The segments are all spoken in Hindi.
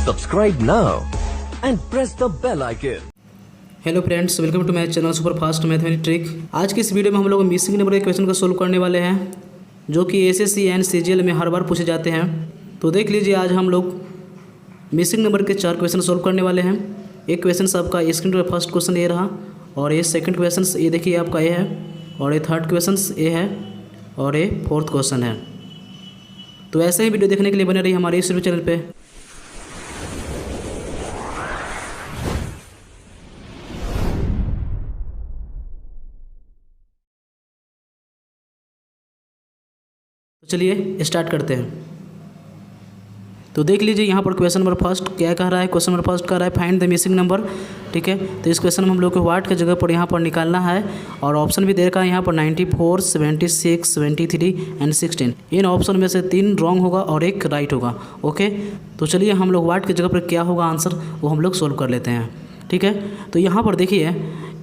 Subscribe now and press the bell icon. Hello friends, welcome to my channel super fast mathematics trick. आज की इस वीडियो में हम लोग मिसिंग नंबर के क्वेश्चन को सोल्व करने वाले हैं, जो कि एसएससी एंड सीजीएल में हर बार पूछे जाते हैं। तो देख लीजिए, आज हम लोग मिसिंग नंबर के 4 क्वेश्चन सोल्व करने वाले हैं। एक क्वेश्चन आपका स्क्रीन पर फर्स्ट क्वेश्चन ये रहा, और ये सेकंड क्वेश्चन ये देखिए आपका ये है, और ये थर्ड क्वेश्चन ये है, और ये फोर्थ क्वेश्चन है। तो ऐसे ही वीडियो देखने के लिए बने रहिए हमारे इस चैनल पे। तो चलिए स्टार्ट करते हैं। तो देख लीजिए यहाँ पर क्वेश्चन नंबर फर्स्ट क्या कह रहा है। क्वेश्चन नंबर फर्स्ट कह रहा है फाइंड द मिसिंग नंबर, ठीक है। तो इस क्वेश्चन में हम लोग को वाट की जगह पर यहाँ पर निकालना है, और ऑप्शन भी दे रखा है यहाँ पर 94, 76, 73 एंड 16। इन ऑप्शन में से 3 रॉन्ग होगा और 1 राइट होगा। ओके, तो चलिए हम लोग वाट की जगह पर क्या होगा आंसर वो हम लोग सोल्व कर लेते हैं, ठीक है। तो यहाँ पर देखिए,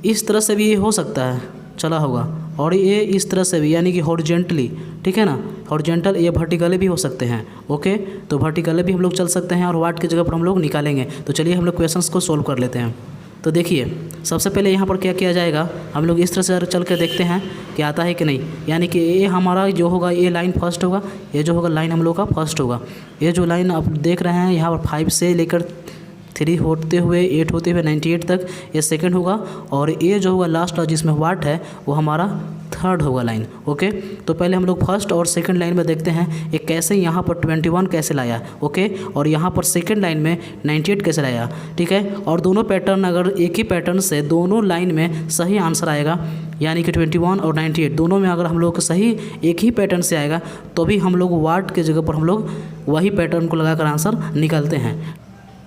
इस तरह से भी ये हो सकता है, चला होगा, और ये इस तरह से भी, यानी कि हॉरिजेंटली, ठीक है ना, हॉरिजेंटल, ये वर्टिकली भी हो सकते हैं। ओके, तो वर्टिकली भी हम लोग चल सकते हैं, और वाट की जगह पर हम लोग निकालेंगे। तो चलिए हम लोग क्वेश्चंस को सोल्व कर लेते हैं। तो देखिए, सबसे पहले यहाँ पर क्या किया जाएगा, हम लोग इस तरह से चल कर देखते हैं कि आता है कि नहीं। यानी कि ये हमारा जो होगा, ये लाइन फर्स्ट होगा, ये जो होगा लाइन हम लोग का फर्स्ट होगा। ये जो लाइन आप देख रहे हैं यहाँ पर 5 से लेकर 3 होते हुए 8 होते हुए 98 तक, ये सेकंड होगा, और ये जो होगा लास्ट जिसमें वाट है वो हमारा थर्ड होगा लाइन। ओके, तो पहले हम लोग फर्स्ट और सेकंड लाइन में देखते हैं ये कैसे यहाँ पर 21 कैसे लाया। ओके, और यहाँ पर सेकंड लाइन में 98 कैसे लाया, ठीक है। और दोनों पैटर्न, अगर एक ही पैटर्न से दोनों लाइन में सही आंसर आएगा, यानी कि 21 और 98 दोनों में अगर हम लोग सही एक ही पैटर्न से आएगा, तो भी हम लोग वाट की जगह पर हम लोग वही पैटर्न को लगाकर आंसर निकालते हैं।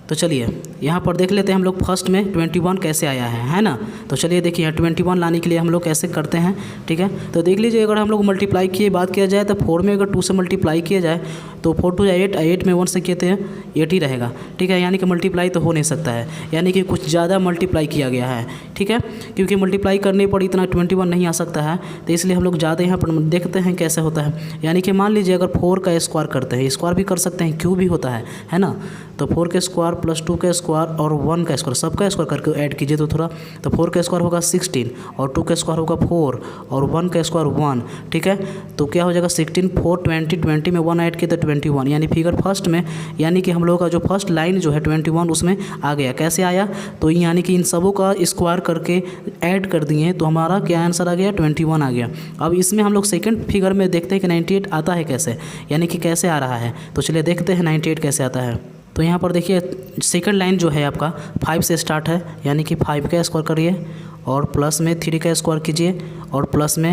तो चलिए यहाँ पर देख लेते हैं हम लोग फर्स्ट में 21 कैसे आया है ना। तो चलिए देखिए, 21 लाने के लिए हम लोग कैसे करते हैं, ठीक है। तो देख लीजिए, अगर हम लोग मल्टीप्लाई की बात किया जाए तो 4 में अगर 2 से मल्टीप्लाई किया जाए तो 4 2 8, 8 में 1 से कहते हैं 8 ही रहेगा, ठीक है। यानी कि मल्टीप्लाई तो हो नहीं सकता है, यानी कि कुछ ज़्यादा मल्टीप्लाई किया गया है, ठीक है। क्योंकि मल्टीप्लाई करने पर इतना 21 नहीं आ सकता है, तो इसलिए हम लोग ज़्यादा यहाँ पर देखते हैं कैसे होता है। यानी कि मान लीजिए अगर 4 का स्क्वायर करते हैं, स्क्वायर भी कर सकते हैं, क्यूब भी होता है ना। तो 4 का स्क्वायर प्लस 2 का स्क्वायर और 1 का स्क्वायर, सबका स्क्वायर करके ऐड कीजिए तो थोड़ा, तो 4 का स्क्वायर होगा 16, और 2 का स्क्वायर होगा 4, और 1 का स्क्वायर 1, ठीक है। तो क्या हो जाएगा 16, 4, 20, 20 में 1 ऐड किया तो 21, यानी फिगर फर्स्ट में, यानी कि हम लोगों का जो फर्स्ट लाइन जो है 21 उसमें आ गया। कैसे आया, तो यानी कि इन सबों का स्क्वायर करके ऐड कर दिए तो हमारा क्या आंसर आ गया, 21 आ गया। अब इसमें हम लोग सेकेंड फिगर में देखते हैं कि 98 आता है कैसे, यानी कि कैसे आ रहा है। तो चलिए देखते हैं 98 कैसे आता है। तो यहाँ पर देखिए, सेकंड लाइन जो है आपका 5 से स्टार्ट है, यानी कि 5 का स्क्वायर करिए, और प्लस में 3 का स्क्वायर कीजिए, और प्लस में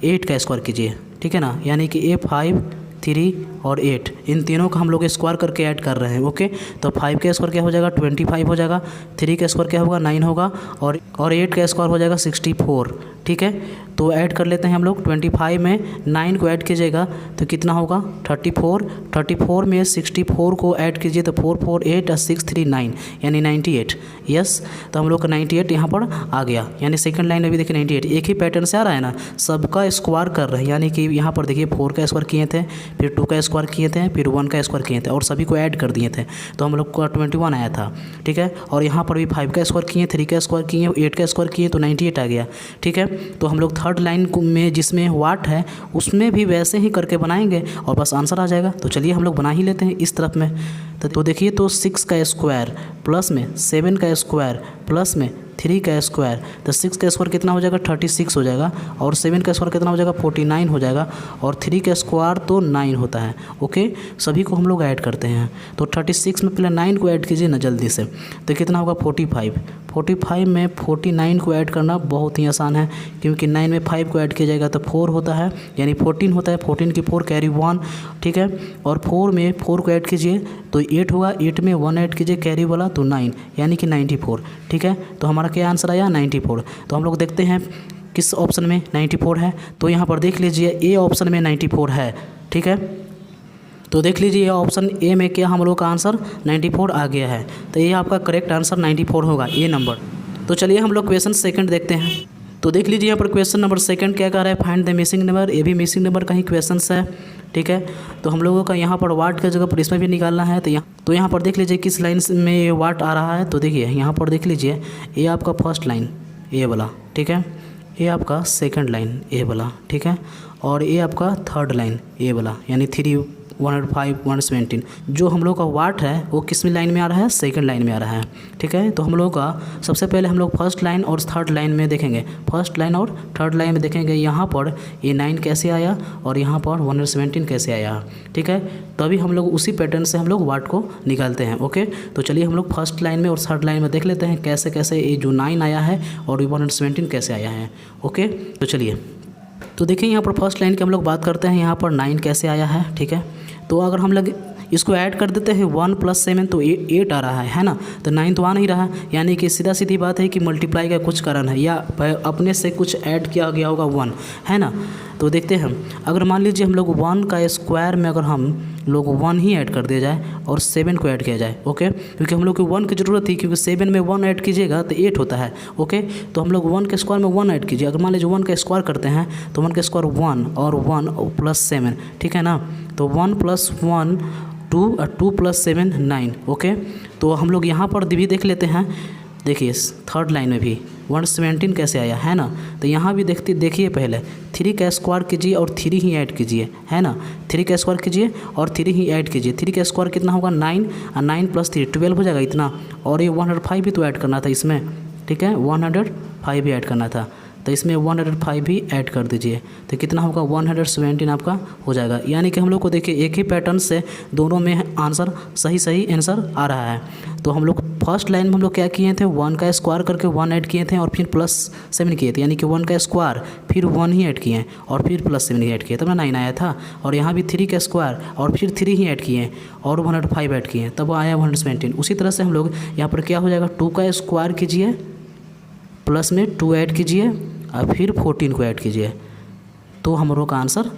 8 का स्क्वायर कीजिए, ठीक है ना। यानी कि ये 5, 3 और 8, इन तीनों का हम लोग स्क्वायर करके ऐड कर रहे हैं। ओके, तो 5 का स्क्वायर क्या हो जाएगा, 25 हो जाएगा, 3 का स्क्वायर क्या होगा, 9 होगा, और 8 का स्क्वायर हो जाएगा 64, ठीक है। तो ऐड कर लेते हैं हम लोग, 25 में 9 को ऐड कीजिएगा तो कितना होगा, 34, 34 में 64 को ऐड कीजिए तो 4 4 8 और 6 3 9, यानी 98। यस, तो हम लोग का 98 यहाँ पर आ गया। यानी सेकंड लाइन में भी देखिए 98 एक ही पैटर्न से आ रहा है ना, सबका स्क्वायर कर रहे हैं। यानी कि यहाँ पर देखिए 4 का स्क्वायर किए थे, फिर 2 का स्क्वायर किए थे, फिर 1 का स्क्वायर किए थे, और सभी को ऐड कर दिए थे, तो हम लोग का 21 आया था, ठीक है। और यहाँ पर भी 5 का स्क्वायर किए, 3 का स्क्वायर किए, 8 का स्क्वायर किए तो 98 आ गया, ठीक है। तो हम लोग थर्ड लाइन में जिसमें वाट है उसमें भी वैसे ही करके बनाएंगे और बस आंसर आ जाएगा। तो चलिए हम लोग बना ही लेते हैं इस तरफ में। तो देखिए, तो 6 का स्क्वायर प्लस में 7 का स्क्वायर प्लस में 3 का स्क्वायर, तो 6 का स्क्वायर कितना हो जाएगा, 36 हो जाएगा, और 7 का स्क्वायर कितना हो जाएगा, 49 हो जाएगा, और 3 का स्क्वायर तो 9 होता है। ओके, सभी को हम लोग ऐड करते हैं। तो 36 में पहले 9 को ऐड कीजिए ना जल्दी से, तो कितना होगा 45। 45 में 49 को ऐड करना बहुत ही आसान है, क्योंकि 9 में 5 को ऐड किया जाएगा तो 4 होता है, यानी 14 होता है। 14 की 4 कैरी 1, ठीक है। और 4 में 4 को ऐड कीजिए तो 8 होगा, 8 में 1 ऐड कीजिए कैरी वाला तो 9, यानी कि 94, ठीक है। तो हमारा क्या आंसर आया, 94। तो हम लोग देखते हैं किस ऑप्शन में 94 है। तो यहाँ पर देख लीजिए, ए ऑप्शन में 94 है, ठीक है। तो देख लीजिए, ऑप्शन ए में क्या हम लोग का आंसर 94 आ गया है। तो ये आपका करेक्ट आंसर 94 होगा, ए नंबर। तो चलिए हम लोग क्वेश्चन सेकंड देखते हैं। तो देख लीजिए यहाँ पर क्वेश्चन नंबर सेकंड क्या कह रहा है, फाइंड द मिसिंग नंबर। ये भी मिसिंग नंबर का ही क्वेश्चन है, ठीक है। तो हम लोगों का यहाँ पर वाट की जगह पर इसमें भी निकालना है। तो यहाँ पर देख लीजिए किस लाइन में ये वाट आ रहा है। तो देखिए यहाँ पर देख लीजिए, ये आपका फर्स्ट लाइन ये वाला, ठीक है, ये आपका सेकंड लाइन ये वाला, ठीक है, और ये आपका थर्ड लाइन ये वाला, यानी 3, 105, 117 जो हम लोग का वाट है वो किस में लाइन में आ रहा है, सेकंड लाइन में आ रहा है, ठीक है। तो हम लोग का सबसे पहले हम लोग फर्स्ट लाइन और थर्ड लाइन में देखेंगे, फर्स्ट लाइन और थर्ड लाइन में देखेंगे यहाँ पर ये 9 कैसे आया और यहाँ पर 117 कैसे आया, ठीक है। तभी हम लोग उसी पैटर्न से हम लोग वाट को निकालते हैं। ओके, तो चलिए हम लोग फर्स्ट लाइन में और थर्ड लाइन में देख लेते हैं कैसे कैसे ये जो 9 आया है और 117 कैसे आया है। ओके, तो चलिए तो देखिए यहाँ पर फर्स्ट लाइन की हम लोग बात करते हैं, यहाँ पर 9 कैसे आया है, ठीक है। तो अगर हम लोग इसको ऐड कर देते हैं 1 + 7 तो 8 आ रहा है ना, तो 9 तो आ नहीं रहा, यानी कि सीधा सीधी बात है कि मल्टीप्लाई का कुछ कारण है या अपने से कुछ ऐड किया गया होगा 1, है ना। तो देखते हैं हम, अगर मान लीजिए हम लोग 1 का स्क्वायर में अगर हम लोग 1 ही ऐड कर दिया जाए और 7 को ऐड किया जाए, ओके, क्योंकि हम लोग को 1 की ज़रूरत थी, क्योंकि 7 में 1 ऐड कीजिएगा तो 8 होता है। ओके, तो हम लोग 1 के स्क्वायर में 1 ऐड कीजिए, अगर मान लीजिए 1 का स्क्वायर करते हैं तो 1 का स्क्वायर 1 और 1 + 7, ठीक है ना। तो 1 + 1 2 और 2 + 7 9। ओके, तो हम लोग यहाँ पर भी देख लेते हैं, देखिए थर्ड लाइन में भी 117 कैसे आया है ना। तो यहाँ भी देखिए पहले 3 का स्क्वायर कीजिए और 3 ही ऐड कीजिए, है ना। 3 का स्क्वायर कीजिए और 3 ही ऐड कीजिए। 3 का स्क्वायर कितना होगा 9 और 9 + 3 12 हो जाएगा इतना, और ये 105 भी तो ऐड करना था इसमें, ठीक है, 105 भी ऐड करना था, तो इसमें 105 भी ऐड कर दीजिए, तो कितना होगा 117 आपका हो जाएगा। यानी कि हम लोग को देखिए एक ही पैटर्न से दोनों में आंसर सही आंसर आ रहा है। तो हम लोग फर्स्ट लाइन में हम लोग क्या किए थे, 1 का स्क्वायर करके 1 ऐड किए थे और फिर +7 किए थे, यानी कि 1 का स्क्वायर फिर 1 ही ऐड किए और फिर +7 ही ऐड किए, तब 9 आया था। और यहाँ भी 3 का स्क्वायर और फिर 3 ही ऐड किए और 105 ऐड किए, तब आया 117। उसी तरह से हम लोग यहाँ पर क्या हो जाएगा, 2 का स्क्वायर कीजिए प्लस में 2 ऐड कीजिए और फिर 14 को ऐड कीजिए, तो हम लोग का आंसर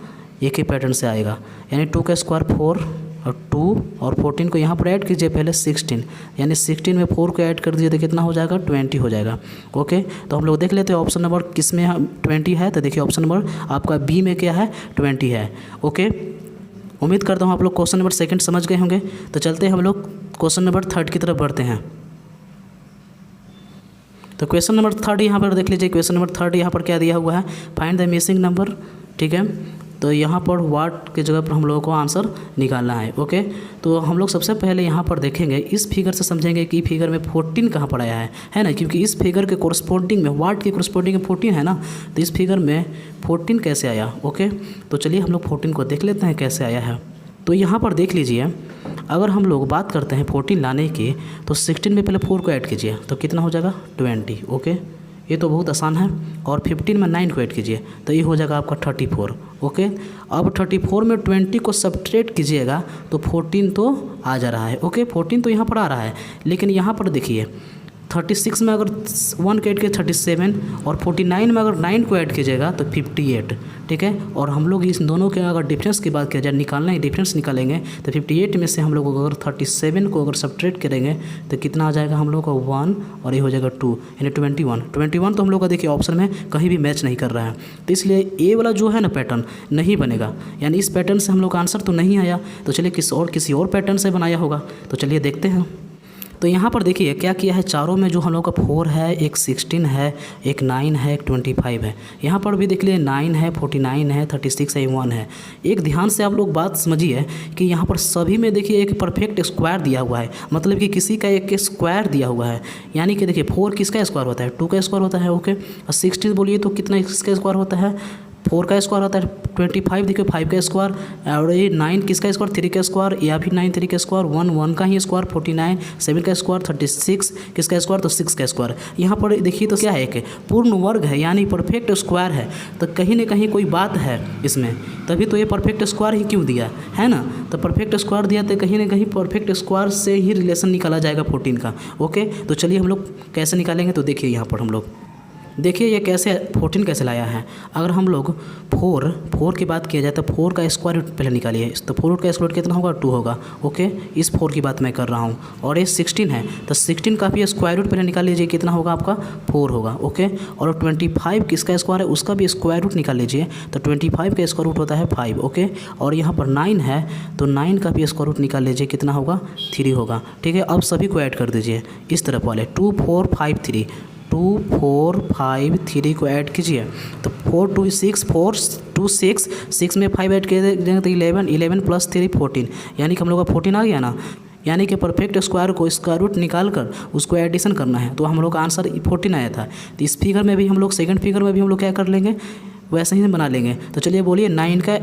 एक ही पैटर्न से आएगा। यानी 2 का स्क्वायर 4 और 2 और 14 को यहाँ पर ऐड कीजिए पहले 16, यानी 16 में 4 को ऐड कर दीजिए तो कितना हो जाएगा 20 हो जाएगा। ओके, तो हम लोग देख लेते हैं ऑप्शन नंबर किस में 20 है। तो देखिए ऑप्शन नंबर आपका बी में क्या है 20 है। ओके, उम्मीद करता हूँ आप लोग क्वेश्चन नंबर सेकंड समझ गए होंगे। तो चलते हैं हम लोग क्वेश्चन नंबर थर्ड की तरफ बढ़ते हैं। तो क्वेश्चन नंबर थर्ड यहाँ पर देख लीजिए, क्वेश्चन नंबर थर्ड यहाँ पर क्या दिया हुआ है, फाइंड द मिसिंग नंबर, ठीक है। तो यहाँ पर वाट की जगह पर हम लोगों को आंसर निकालना है। ओके, तो हम लोग सबसे पहले यहाँ पर देखेंगे, इस फिगर से समझेंगे कि फिगर में 14 कहाँ पर आया है ना, क्योंकि इस फिगर के कोरस्पोंडिंग में वाट के कोरस्पोंडिंग में 14 है ना, तो इस फिगर में 14 कैसे आया। ओके, तो चलिए हम लोग 14 को देख लेते हैं कैसे आया है। तो यहाँ पर देख लीजिए, अगर हम लोग बात करते हैं 14 लाने की, तो 16 में पहले 4 को ऐड कीजिए तो कितना हो जाएगा 20। ओके, ये तो बहुत आसान है। और 15 में 9 को ऐड कीजिए तो ये हो जाएगा आपका 34। ओके, अब 34 में 20 को सब्ट्रैक्ट कीजिएगा तो 14 तो आ जा रहा है। ओके, 14 तो यहाँ पर आ रहा है, लेकिन यहाँ पर देखिए 36 में अगर 1 को ऐड किए 37 और 49 में अगर 9 को ऐड कीजिएगा तो 58, ठीक है। और हम लोग इस दोनों के अगर डिफरेंस की बात किया जाए, निकालना है डिफरेंस निकालेंगे, तो 58 में से हम लोग अगर 37 को अगर सब्ट्रैक्ट करेंगे तो कितना आ जाएगा हम लोग का 1 और ये हो जाएगा 2, यानी 21 तो हम लोग का देखिए ऑप्शन में कहीं भी मैच नहीं कर रहा है, तो इसलिए ए वाला जो है ना पैटर्न नहीं बनेगा, यानी इस पैटर्न से हम लोग का आंसर तो नहीं आया। तो चलिए किसी और पैटर्न से बनाया होगा, तो चलिए देखते हैं। तो यहाँ पर देखिए क्या किया है, चारों में जो हम लोग का 4 है, एक 16 है, एक 9 है, एक 25 है। यहाँ पर भी देख लीजिए 9 है, 49 है, 36 है, 1 है। एक ध्यान से आप लोग बात समझिए कि यहाँ पर सभी में देखिए एक परफेक्ट स्क्वायर दिया हुआ है, मतलब कि किसी का एक स्क्वायर दिया हुआ है, यानी कि देखिए 4 किसका स्क्वायर होता है 2 का स्क्वायर होता है। ओके, और 16 बोलिए तो कितना इसका स्क्वायर होता है 4 का स्क्वायर होता है। 25 देखिए 5 का स्क्वायर, और ये 9 किसका स्क्वायर 3 का स्क्वायर, या फिर 9 3 का स्क्वायर, 1 का ही स्क्वायर 49, 7 का स्क्वायर 36 किसका स्क्वायर तो 6 का स्क्वायर। यहाँ पर देखिए तो क्या है कि पूर्ण वर्ग है, यानी परफेक्ट स्क्वायर है, तो कहीं ना कहीं कोई बात है इसमें, तभी तो ये परफेक्ट स्क्वायर ही क्यों दिया है ना। तो परफेक्ट स्क्वायर दिया तो कहीं ना कहीं परफेक्ट स्क्वायर से ही रिलेशन निकाला जाएगा 14 का। ओके, तो चलिए हम लोग कैसे निकालेंगे, तो देखिए यहाँ पर हम लोग देखिए ये कैसे 14 कैसे लाया है। अगर हम लोग 4 की बात किया जाए तो 4 का स्क्वायर रूट पहले निकालिए, तो 4 का स्क्वायर रूट कितना होगा 2 होगा। ओके, इस 4 की बात मैं कर रहा हूँ। और ये 16 है तो 16 का भी स्क्वायर रूट पहले निकाल लीजिए, कितना होगा आपका 4 होगा। ओके, और 25 किसका स्क्वायर है उसका भी स्क्वायर रूट निकाल लीजिए, तो 25 का स्क्वायर रूट होता है 5। ओके, और यहाँ पर 9 है तो 9 का भी स्क्वायर रूट निकाल लीजिए, कितना होगा 3 होगा। ठीक है, अब सभी को ऐड कर दीजिए इस तरफ वाले 2 4 5 3, 2 4 5 3 को ऐड कीजिए तो 4 2 6 4 2 6 6 में 5 ऐड कर देंगे तो 11 11 प्लस 3 14, यानी कि हम लोग का 14 आ गया ना। यानी कि परफेक्ट स्क्वायर को स्क्वायर रूट निकाल कर उसको एडिशन करना है, तो हम लोग का आंसर 14 आया था। तो इस फिगर में भी हम लोग सेकंड फिगर में भी हम लोग क्या कर लेंगे, वैसे ही बना लेंगे। तो चलिए बोलिए 9 का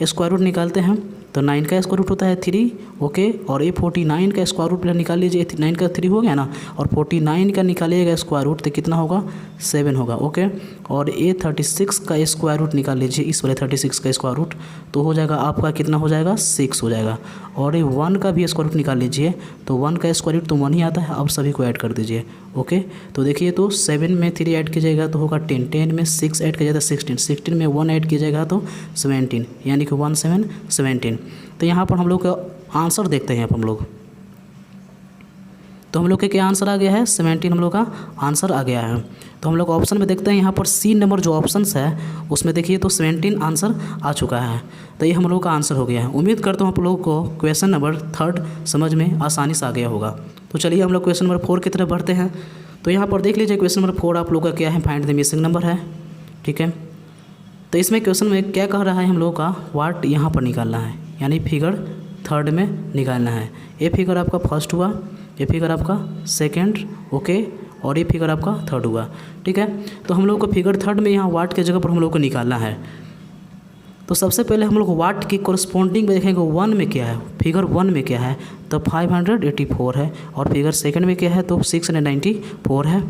स्क्वायर रूट निकालते हैं, तो 9 का स्क्वायर रूट होता है 3। ओके, और ये 49 का स्क्वायर रूट पहले निकाल लीजिए, 9 का 3 हो गया ना, और 49 का निकालिएगा स्क्वायर रूट तो कितना होगा 7 होगा। ओके, और ये 36 का स्क्वायर रूट निकाल लीजिए, इस वाले 36 का स्क्वायर रूट तो हो जाएगा आपका कितना हो जाएगा 6 हो जाएगा। और ये 1 का भी स्क्वायर रूट निकाल लीजिए, तो 1 का स्क्वायर रूट तो 1 ही आता है। अब सभी को ऐड कर दीजिए। ओके, तो देखिए तो 7 में 3 ऐड कीजिएगा तो होगा 10, 10 में 6 ऐड कीजिएगा तो 16, 16 में 1 ऐड कीजिएगा तो 17, यानी कि 1 7 17। तो यहाँ पर हम लोग का आंसर देखते हैं। यहाँ पर हम लोग तो हम लोग के क्या आंसर आ गया है 17, हम लोग का आंसर आ गया है। तो हम लोग ऑप्शन में देखते हैं, यहाँ पर सी नंबर जो ऑप्शंस है उसमें देखिए तो 17 आंसर आ चुका है। तो ये हम लोग का आंसर हो गया है। उम्मीद करता हूँ आप लोगों को क्वेश्चन नंबर 3 समझ में आसानी से आ गया होगा। तो चलिए हम लोग क्वेश्चन नंबर 4 की तरफ बढ़ते हैं। तो यहाँ पर देख लीजिए क्वेश्चन नंबर 4 आप लोग का क्या है, फाइंड द मिसिंग नंबर है। ठीक है, तो इसमें क्वेश्चन में क्या कह रहा है हम लोगों का वाट यहाँ पर निकालना है, यानी फिगर 3 में निकालना है। ये फिगर आपका फर्स्ट हुआ, ये फिगर आपका सेकंड, ओके, और ये फिगर आपका 3rd हुआ। ठीक है, तो हम लोग को फिगर 3 में यहाँ वाट के जगह पर हम लोग को निकालना है। तो सबसे पहले हम लोग वाट की कोरस्पॉन्डिंग में देखेंगे 1 में क्या है, फिगर 1 में क्या है तो 584 है, और फिगर सेकंड में क्या है तो 694 है।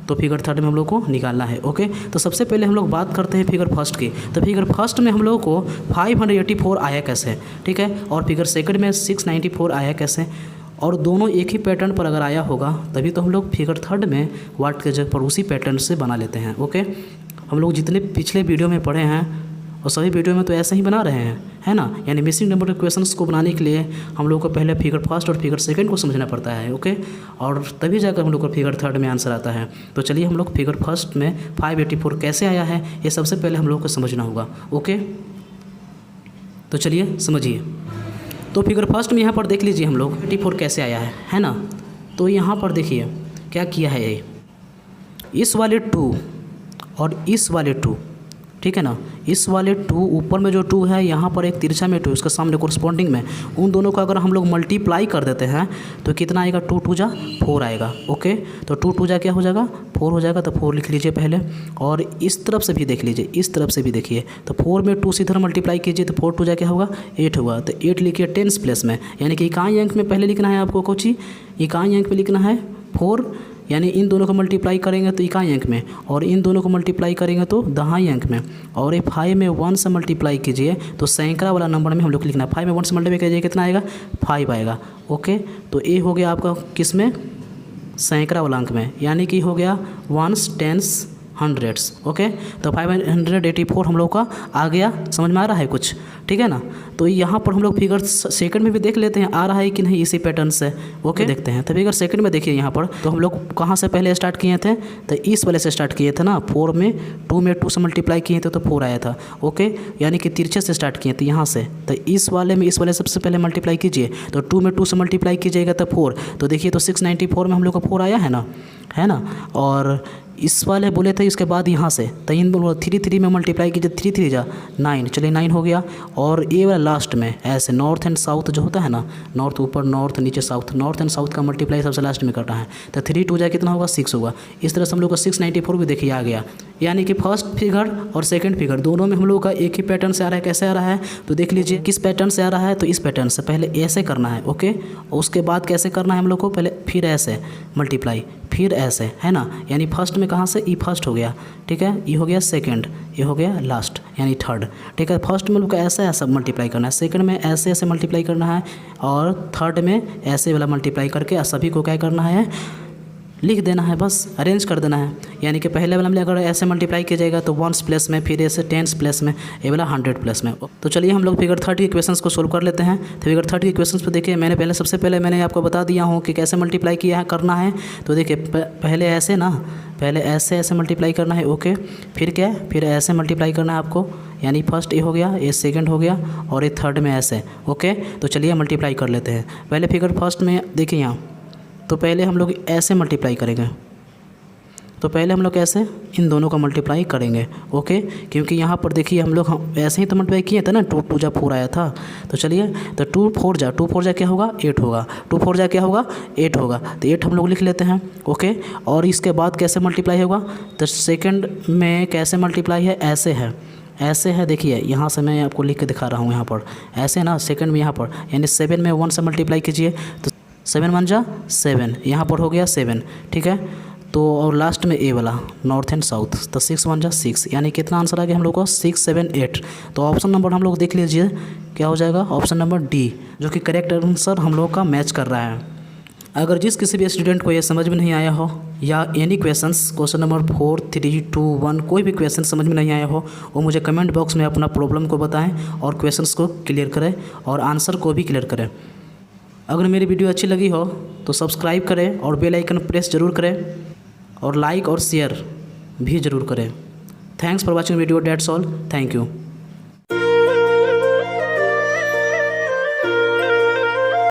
तो फिगर 3 में हम लोग को निकालना है। ओके, तो सबसे पहले हम लोग बात करते हैं फिगर फर्स्ट की। तो फिगर फर्स्ट में हम लोग को 584 आया कैसे, ठीक है, और फिगर सेकंड में 694 आया कैसे, और दोनों एक ही पैटर्न पर अगर आया होगा तभी तो हम लोग फिगर 3 में वाट के जगह पर उसी पैटर्न से बना लेते हैं। ओके, हम लोग जितने पिछले वीडियो में पढ़े हैं और सभी वीडियो में तो ऐसे ही बना रहे हैं, है ना। यानी मिसिंग नंबर के क्वेश्चंस को बनाने के लिए हम लोग को पहले फिगर फर्स्ट और फिगर सेकंड को समझना पड़ता है। ओके, और तभी जाकर हम लोग को फिगर 3 में आंसर आता है। तो चलिए हम लोग फिगर फर्स्ट में 584 कैसे आया है ये सबसे पहले हम लोग को समझना होगा। ओके, तो चलिए समझिए। तो फिगर फर्स्ट में यहाँ पर देख लीजिए हम लोग 84 कैसे आया है ना। तो यहाँ पर देखिए क्या किया है, ये इस वाले 2 और इस वाले 2, ठीक है ना, इस वाले 2 ऊपर में जो 2 है यहाँ पर एक तिरछा में 2 उसके सामने कोरस्पॉन्डिंग में उन दोनों को अगर हम लोग मल्टीप्लाई कर देते हैं तो कितना आएगा 2 2 जा 4 आएगा। ओके, तो 2 2 जा क्या हो जाएगा 4 हो जाएगा, तो 4 लिख लीजिए पहले। और इस तरफ से भी देख लीजिए, इस तरफ से भी देखिए तो 4 में 2 से इधर मल्टीप्लाई कीजिए तो 4 2 जा क्या होगा 8 होगा। तो 8 लिखिए 10s प्लेस में, यानी कि इकाई अंक में पहले लिखना है आपको कुछ ही, इकाई अंक में लिखना है 4, यानी इन दोनों को मल्टीप्लाई करेंगे तो इकाई अंक में, और इन दोनों को मल्टीप्लाई करेंगे तो दहाई अंक में, और ये 5 में 1 से मल्टीप्लाई कीजिए तो सैकड़ा वाला नंबर में हम लोग लिखना है। 5 में 1 से मल्टीप्लाई कीजिए कितना आएगा 5 आएगा। ओके, तो ये हो गया आपका किस में सैकड़ा वाला अंक में, यानी कि हो गया 1s 10s 100s। ओके, तो 584 हम लोग का आ गया। समझ में आ रहा है कुछ, ठीक है ना। तो यहाँ पर हम लोग फिगर सेकंड में भी देख लेते हैं आ रहा है कि नहीं इसी पैटर्न से। ओके, देखते हैं। तो फिगर सेकंड में देखिए यहाँ पर तो हम लोग कहाँ से पहले स्टार्ट किए थे, तो इस वाले से स्टार्ट किए थे ना। 4 में 2 में 2 से मल्टीप्लाई किए थे तो 4 आया था। ओके, यानी कि तिरछे से स्टार्ट किए थे यहाँ से, तो इस वाले में इस वाले सबसे पहले मल्टीप्लाई कीजिए तो 2 में 2 से मल्टीप्लाई कीजिएगा तो 4, तो देखिए तो 694 में हम लोग का 4 आया है ना। और इस वाले बोले थे इसके बाद यहाँ से तो इन 3 3 में मल्टीप्लाई कीजिए, 3 3 जा 9, चलिए 9 हो गया। और ये वाला लास्ट में ऐसे नॉर्थ एंड साउथ जो होता है ना, नॉर्थ ऊपर नॉर्थ नीचे साउथ, नॉर्थ एंड साउथ का मल्टीप्लाई सबसे लास्ट में करना है तो 3 2 जा कितना होगा 6 होगा। इस तरह से हम लोग का 694 भी देखिए आ गया। यानी कि फर्स्ट फिगर और सेकंड फिगर दोनों में हम लोग का एक ही पैटर्न से आ रहा है। कैसे आ रहा है तो देख लीजिए किस पैटर्न से आ रहा है, तो इस पैटर्न से पहले ऐसे करना है। ओके, उसके बाद कैसे करना है हम लोग को, पहले फिर ऐसे मल्टीप्लाई, फिर ऐसे, है ना। यानी फर्स्ट में कहाँ से ई फर्स्ट हो गया, ठीक है, ये हो गया सेकंड, ये हो गया लास्ट यानी थर्ड। ठीक है, फर्स्ट में लोग ऐसे ऐसा मल्टीप्लाई करना है, सेकंड में ऐसे ऐसे मल्टीप्लाई करना है, और थर्ड में ऐसे वाला मल्टीप्लाई करके सभी को क्या करना है लिख देना है, बस अरेंज कर देना है। यानी कि पहले वाला में अगर ऐसे मल्टीप्लाई किया जाएगा तो 1s प्लेस में, फिर ऐसे 10s प्लेस में, ये वाला 100 प्लेस में। तो चलिए हम लोग फिगर 30 के क्वेश्चंस को सोल्व कर लेते हैं। तो फिगर 30 के क्वेश्चंस पे देखिए, मैंने सबसे पहले मैंने आपको बता दिया हूँ कि कैसे मल्टीप्लाई किया है करना है। तो देखिए पहले ऐसे ना, पहले ऐसे मल्टीप्लाई करना है, ओके। फिर क्या, फिर ऐसे मल्टीप्लाई करना है आपको, यानी फर्स्ट ये हो गया, ये सेकंड हो गया और ये थर्ड में ऐसे, ओके। तो चलिए मल्टीप्लाई कर लेते हैं। पहले फिगर फर्स्ट में देखिए यहाँ, तो पहले हम लोग ऐसे मल्टीप्लाई करेंगे। तो पहले हम लोग ऐसे इन दोनों का मल्टीप्लाई करेंगे, ओके। क्योंकि यहाँ पर देखिए हम लोग ऐसे ही तो मल्टीप्लाई किए थे ना, 2 2 जा 4 आया था। तो चलिए, तो 2 4 जा क्या होगा, 8 होगा। 2 4 जा क्या होगा, 8 होगा। तो 8 हम लोग लिख लेते हैं, ओके। और इसके बाद कैसे मल्टीप्लाई होगा, तो सेकंड में कैसे मल्टीप्लाई है, ऐसे है। देखिए यहाँ से मैं आपको लिख के दिखा रहा हूँ, यहाँ पर ऐसे ना, सेकंड में यहाँ पर यानी 7 में 1 से मल्टीप्लाई कीजिए, तो 7 1 जा 7, यहाँ पर हो गया 7, ठीक है। तो और लास्ट में ए वाला नॉर्थ एंड साउथ, तो 6 1 जा 6, यानी कितना आंसर आ गया हम लोग को, 6 7 8। तो ऑप्शन नंबर हम लोग देख लीजिए क्या हो जाएगा, ऑप्शन नंबर डी, जो कि करेक्ट आंसर हम लोग का मैच कर रहा है। अगर जिस किसी भी स्टूडेंट को ये समझ में नहीं आया हो, या एनी क्वेश्चन नंबर 4 3 2 1 कोई भी क्वेश्चन समझ में नहीं आया हो, वो मुझे कमेंट बॉक्स में अपना प्रॉब्लम को बताएं और क्वेश्चंस को क्लियर करें और आंसर को भी क्लियर करें। अगर मेरी वीडियो अच्छी लगी हो तो सब्सक्राइब करें और बेल आइकन प्रेस ज़रूर करें और लाइक और शेयर भी ज़रूर करें। Thanks for watching video, that's all, thank you.